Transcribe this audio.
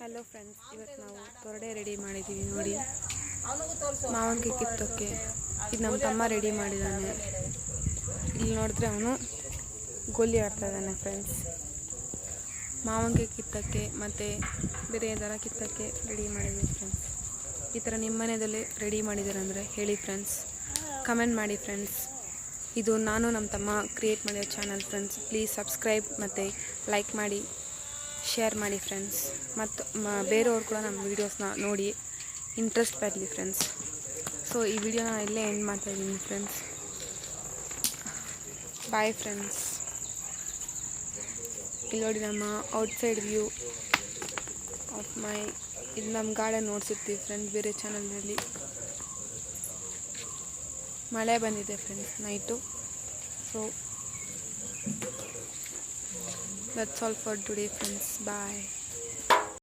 Hello friends, ಇವತ್ತು ನಾವು ತೊರಡೆ ready ಮಾಡಿದ್ದೀವಿ ನೋಡಿ. ಮಾವಿನಕಾಯಿ ಕಿತ್ತೋಕ್ಕೆ ಇದು ನಮ್ಮ ತಮ್ಮ ರೆಡಿ ಮಾಡಿದ್ದಾನೆ. ಇಲ್ಲಿ ನೋಡಿದ್ರೆ ಅವನು ಗೋಲಿ ಆಡ್ತಾ ಇದ್ದಾನೆ ಫ್ರೆಂಡ್ಸ್. ಮಾವಿನಕಾಯಿ ಕಿತ್ತೋಕ್ಕೆ ಮತ್ತು ಬೇರೆ ದರ ಕಿತ್ತೋಕ್ಕೆ ರೆಡಿ ಮಾಡಿದ್ದೀವಿ ಫ್ರೆಂಡ್ಸ್. ಈ ಥರ ನಿಮ್ಮ ಮನೆಯಲ್ಲಿ ರೆಡಿ ಮಾಡಿದ್ದೀರಂದರೆ ಹೇಳಿ ಫ್ರೆಂಡ್ಸ್, ಕಮೆಂಟ್ ಮಾಡಿ ಫ್ರೆಂಡ್ಸ್. ಇದು ನಾನು ನಮ್ಮ ತಮ್ಮ ಕ್ರಿಯೇಟ್ ಮಾಡಿರೋ ಚಾನಲ್ ಫ್ರೆಂಡ್ಸ್. ಪ್ಲೀಸ್ ಸಬ್ಸ್ಕ್ರೈಬ್ ಮತ್ತು ಲೈಕ್ ಮಾಡಿ, ಶೇರ್ ಮಾಡಿ ಫ್ರೆಂಡ್ಸ್. ಮತ್ತು ಬೇರೆಯವ್ರು ಕೂಡ ನಮ್ಮ ವೀಡಿಯೋಸ್ನ ನೋಡಿ ಇಂಟ್ರೆಸ್ಟ್ ಬರಲಿ ಫ್ರೆಂಡ್ಸ್. ಸೊ ಈ ವಿಡಿಯೋನ ಇಲ್ಲೇ ಎಂಡ್ ಮಾಡ್ತಾಯಿದ್ದೀನಿ ಫ್ರೆಂಡ್ಸ್. Bye friends. ಇಲ್ಲಿ ನೋಡಿ ನಮ್ಮ ಔಟ್ಸೈಡ್ ವ್ಯೂ ಆಫ್ ಇದು ನಮ್ಮ ಗಾರ್ಡನ್ ನೋಡ್ಸಿರ್ತೀವಿ ಫ್ರೆಂಡ್ಸ್ ಬೇರೆ ಚಾನಲ್ನಲ್ಲಿ. ಮಳೆ ಬಂದಿದೆ friends night. So that's all for today friends. Bye.